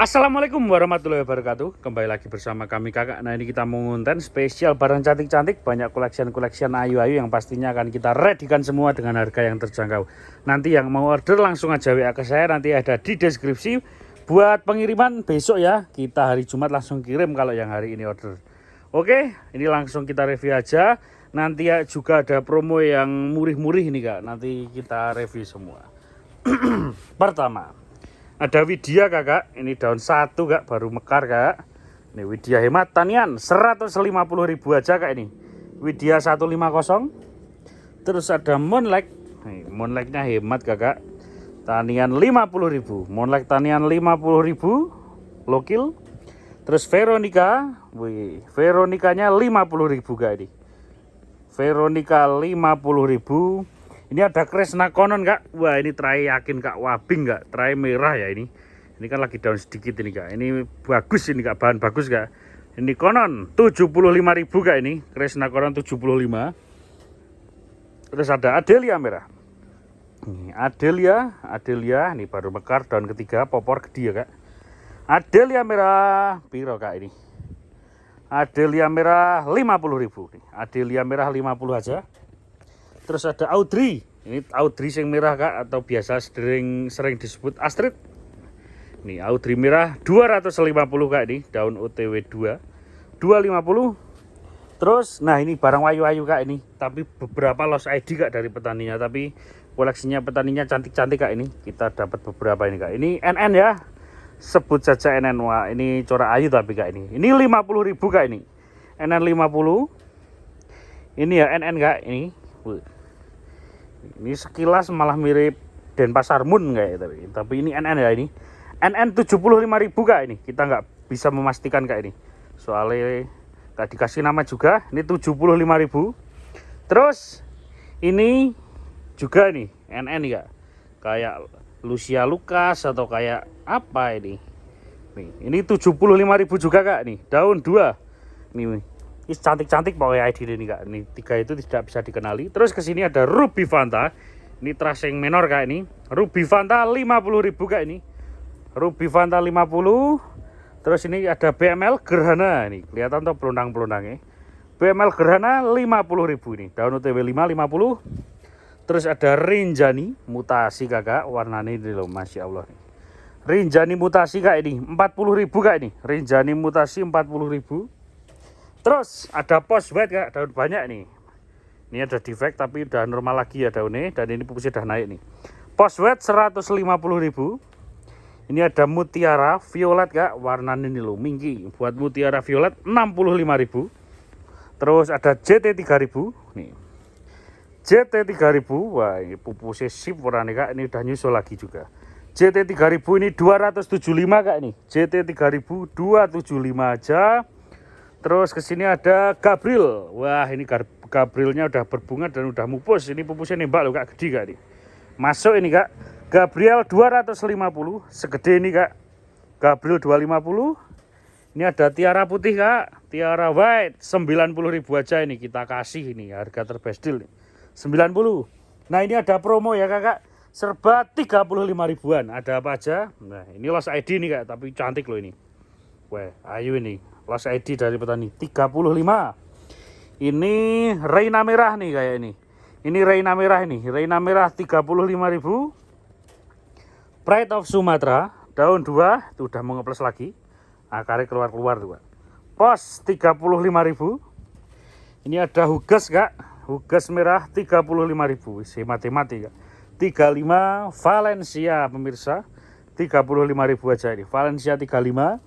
Assalamualaikum warahmatullahi wabarakatuh. Kembali lagi bersama kami kakak. Nah ini kita mau ngonten spesial barang cantik-cantik. Banyak koleksian ayu-ayu yang pastinya akan kita readikan semua dengan harga yang terjangkau. Nanti yang mau order langsung aja WA ke saya. Nanti ada di deskripsi. Buat pengiriman besok ya. Kita hari Jumat langsung kirim kalau yang hari ini order. Oke, ini langsung kita review aja. Nanti ya juga ada promo yang murih-murih nih kak. Nanti kita review semua. Pertama ada Widya kakak, ini daun 1 kak, baru mekar kak. Ini Widya hemat tanian 150.000 aja kak ini. Widya 150. Terus ada Moonlight. Nih, Moonlightnya hemat kakak. Tanian 50.000. Moonlight tanian 50.000 lokil. Terus Veronica, wih, Veronicanya 50.000 kak ini. Veronica 50.000. Ini ada Kresna Konon kak. Wah ini tray yakin kak, wabing kak, tray merah ya ini. Ini kan lagi daun sedikit ini kak. Ini bagus ini kak, bahan bagus kak. Ini Konon 75.000 kak ini. Kresna Konon 75. Terus ada Adelia merah. Ini Adelia ini baru mekar daun ketiga, popor gede ya kak. Adelia merah piro kak ini. Adelia merah 50.000 nih. Adelia merah 50 aja. Terus ada Audrey. Ini Audrey yang merah kak, atau biasa sering disebut Astrid. Nih Audrey merah 250 kak ini, daun OTW 2. 250. Terus nah ini barang wayu-wayu kak ini, tapi beberapa lost ID kak dari petaninya, tapi koleksinya petaninya cantik-cantik kak ini. Kita dapat beberapa ini kak. Ini NN ya. Sebut saja NN. Wah, ini corak ayu tapi kak ini. Ini 50.000 kak ini. NN 50. Ini ya NN kak ini. Ini sekilas malah mirip Denpasar Moon kayak tapi ini NN ya ini. NN 75.000 kak ini. Kita nggak bisa memastikan kak ini. Soalnya nggak dikasih nama juga. Ini 75.000. Terus ini juga nih NN kak. Kayak Lucia Lucas atau kayak apa ini? Nih, ini 75.000 juga kak nih. Daun 2. Nih. Ini cantik-cantik pokoknya ID ini kak. Ini 3 itu tidak bisa dikenali. Terus kesini ada Ruby Fanta. Ini tracing menor kak ini. Ruby Fanta 50.000 kak ini. Ruby Fanta 50. Terus ini ada BML Gerhana. Ini kelihatan tuh pelundang-pelundangnya. BML Gerhana 50.000 ini. Daun UTW 50. Terus ada Rinjani mutasi kakak. Warnanya ini loh, masya Allah. Rinjani mutasi kak ini 40.000 kak ini. Rinjani mutasi 40.000. Terus ada Post White kak, daun banyak nih. Ini ada defect tapi udah normal lagi ya daunnya. Dan ini pupusnya udah naik nih. Post White 150.000. Ini ada Mutiara Violet kak, warnanya ini loh, minggi. Buat Mutiara Violet 65.000. Terus ada JT 3000 nih. JT 3000, wah ini pupusnya sip warnanya kak. Ini udah nyusul lagi juga. JT 3000 ini 275 kak nih. JT 3000 275 aja. Terus kesini ada Gabriel. Wah ini Gabrielnya udah berbunga dan udah mupus. Ini pupusnya nembak loh kak, gede kak nih. Masuk ini kak. Gabriel 250. Segede ini kak. Gabriel 250. Ini ada Tiara putih kak. Tiara white 90.000 aja ini. Kita kasih ini harga terbest deal nih. 90. Nah ini ada promo ya kakak. Serba 35 ribuan. Ada apa aja? Nah ini lost ID nih kak. Tapi cantik loh ini. Wah ayu ini. Lost ID dari petani 35. Ini Reina merah nih kayak ini. Ini Reina merah ini. Reina merah 35.000. Pride of Sumatera daun 2 itu udah mau ngeples lagi. Akarnya keluar tuh. Pos 35.000. Ini ada Hugas kak. Hugas merah 35.000. Si mati-mati kak. 35 Valencia pemirsa. 35.000 aja ini. Valencia 35.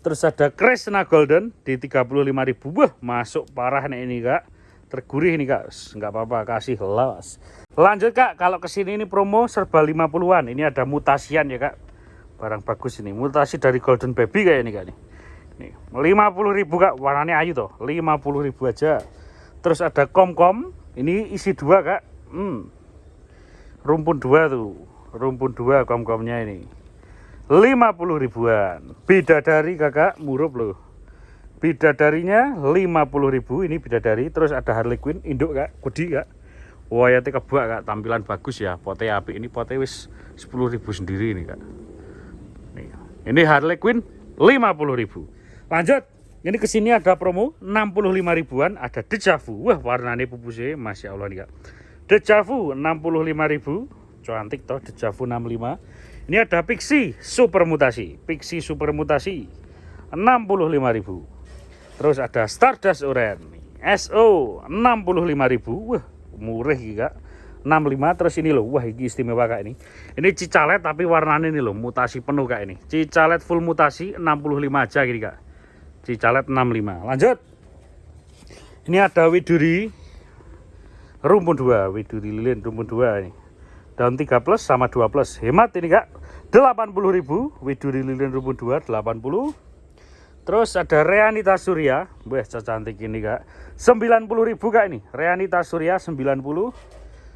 Terus ada Kresna Golden di 35.000. Wah, masuk parah nih ini kak. Tergurih nih kak. Enggak apa-apa, kasih los. Lanjut kak, kalau kesini ini promo serba 50-an. Ini ada mutasian ya kak. Barang bagus ini. Mutasi dari Golden Baby kayak ini kak nih. Nih, 50.000 kak. Warnanya ayu tuh. 50.000 aja. Terus ada Komkom. Ini isi 2 kak. Rumpun 2 tuh. Rumpun 2 Komkomnya ini. 50 ribuan. Bidadari kakak, murup loh. Bidadarinya 50.000. Ini bidadari. Terus ada Harley Quinn induk kak, gede kak. Wayate kebak kak, tampilan bagus ya. Pote api ini, pote wis 10.000 sendiri ini kak. Nih. Ini Harley Quinn 50.000. Lanjut, ini kesini ada promo 65 ribuan, ada Deja Vu. Wah, warnanya pupusnya Masya Allah nih kak. Deja Vu 65.000, cantik toh Deja Vu 65. Ini ada Pixie Super Mutasi, Pixie Super Mutasi 65.000. Terus ada Stardust Orange SO 65.000. Wah, murah kak. 65. Terus ini loh, wah ini istimewa kak ini. Ini cicalet tapi warnanya ini loh, mutasi penuh kak ini. Cicalet full mutasi 65 aja gini kak. Cicalet 65. Lanjut. Ini ada Widuri rumpun 2, Widuri lilin rumpun 2 ini. Daun 3 plus sama 2 plus. Hemat ini kak. 80.000, Widuri lilin rumpun 2 80. Terus ada Reanita Surya. Wah, cantik ini kak. 90.000 kak ini. Reanita Surya 90.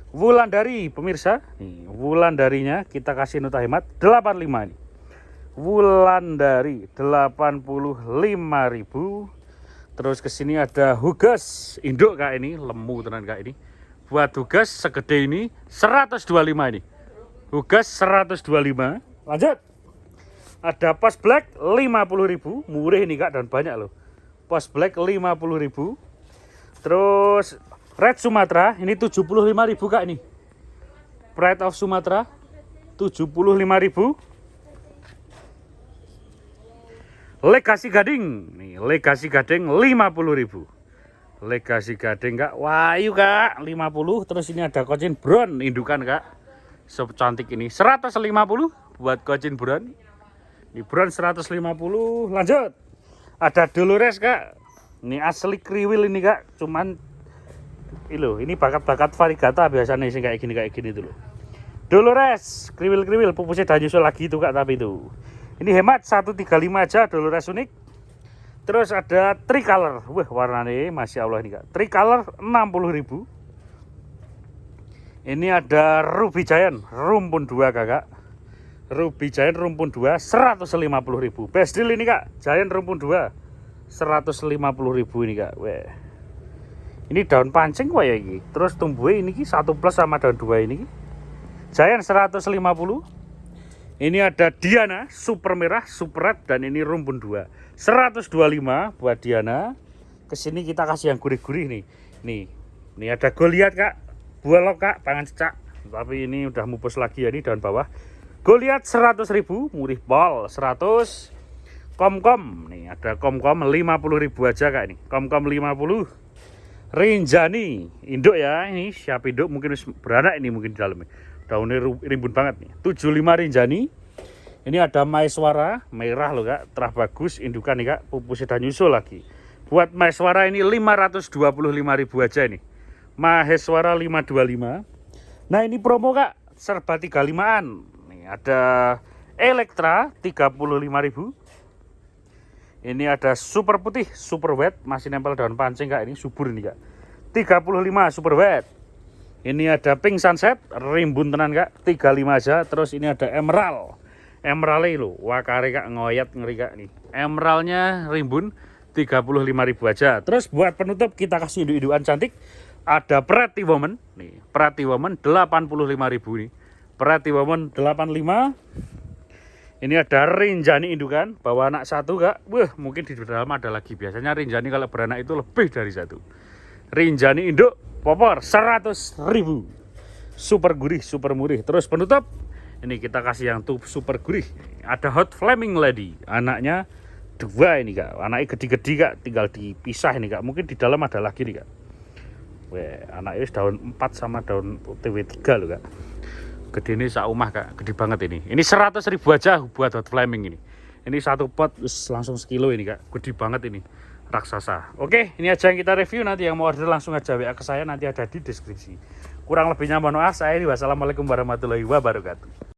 Wulandari pemirsa. Nih, Wulandarinya kita kasih nota hemat 85 ini. Wulandari 85.000. Terus kesini ada Hugas induk kak ini, lemu tenan kak ini. Buat Hugas segede ini 125 ini. Hugas 125. Lanjut. Ada Post Black 50.000, murah ini kak dan banyak loh. Post Black 50.000. Terus Red Sumatera ini 75.000 kak ini. Pride of Sumatera 75.000. Legacy Gading nih, Legacy Gading 50.000. Legacy Gading kak, wayu kak 50. Terus ini ada Cochin Brown indukan kak, cantik ini 150 buat Cochin Brown. Ini Brown 150. Lanjut, ada Dolores kak, ini asli kriwil ini kak, cuman ini bakat-bakat varigata biasanya sih kayak gini tuh loh. Dolores kriwil-kriwil pupusnya dan nyusul lagi itu kak, tapi itu ini hemat 135 aja Dolores unik. Terus ada Tricolor, wah warnanya Masya Allah ini kak, Tricolor 60.000. Ini ada Ruby Giant rumpun 2 kakak, Ruby Giant rumpun 2 150.000. Best deal ini kak, Giant rumpun 2 150.000 ini kak. Weh, ini daun pancing kok ya ini. Terus tumbuhnya ini 1 plus sama daun 2 ini. Giant 150. Ini ada Diana super merah, super red, dan ini rumpun 2 125 buat Diana. Kesini kita kasih yang gurih-gurih nih. Ini ada Goliath kak, buah lok kak, tangan cecak. Tapi ini udah mupus lagi ya, ini daun bawah. Goliath 100.000, murih bol 100. Komkom nih, ada Komkom 50.000 aja kak ini. Komkom 50. Rinjani induk ya, ini siap induk mungkin beranak ini mungkin di dalamnya. Daunnya rimbun banget nih. 75 Rinjani. Ini ada Maeswara merah loh kak, terah bagus indukan nih kak, pupusnya dan nyusul lagi. Buat Maeswara ini 525.000 aja ini. Maheswara 525. Nah ini promo kak, serba 35an. Nih ada Elektra 35.000. Ini ada super putih, super wet, masih nempel daun pancing kak, ini subur ini kak. 35 super wet. Ini ada pink sunset, rimbun tenan kak, 35 aja. Terus ini ada emerald. Emerald lo, wakare kak, ngoyat ngeri kak nih. Emeraldnya rimbun 35.000 aja. Terus buat penutup kita kasih induk-indukan cantik. Ada Pretty Woman, nih Pretty Woman 85.000 nih. Pretty Woman 85. Ini ada Rinjani indukan, bawa anak 1 kak. Wah, mungkin di dalam ada lagi. Biasanya Rinjani kalau beranak itu lebih dari 1. Rinjani induk popor 100.000. Super gurih, super murih. Terus penutup, ini kita kasih yang tuh super gurih. Ada Hot Flaming Lady, anaknya 2 ini kak. Anaknya gede-gede kak, tinggal dipisah ini kak. Mungkin di dalam ada lagi nih kak. Wah, anaknya daun 4 sama daun TW3 loh kak. Gede ini saumah kak, gede banget ini. Ini 100.000 aja buat Hot Flaming ini. Ini 1 pot langsung sekilo ini kak, gede banget ini, raksasa. Oke, ini aja yang kita review. Nanti yang mau order langsung aja WA ke saya, nanti ada di deskripsi. Kurang lebihnya mohon maaf. Saya ini wassalamualaikum warahmatullahi wabarakatuh.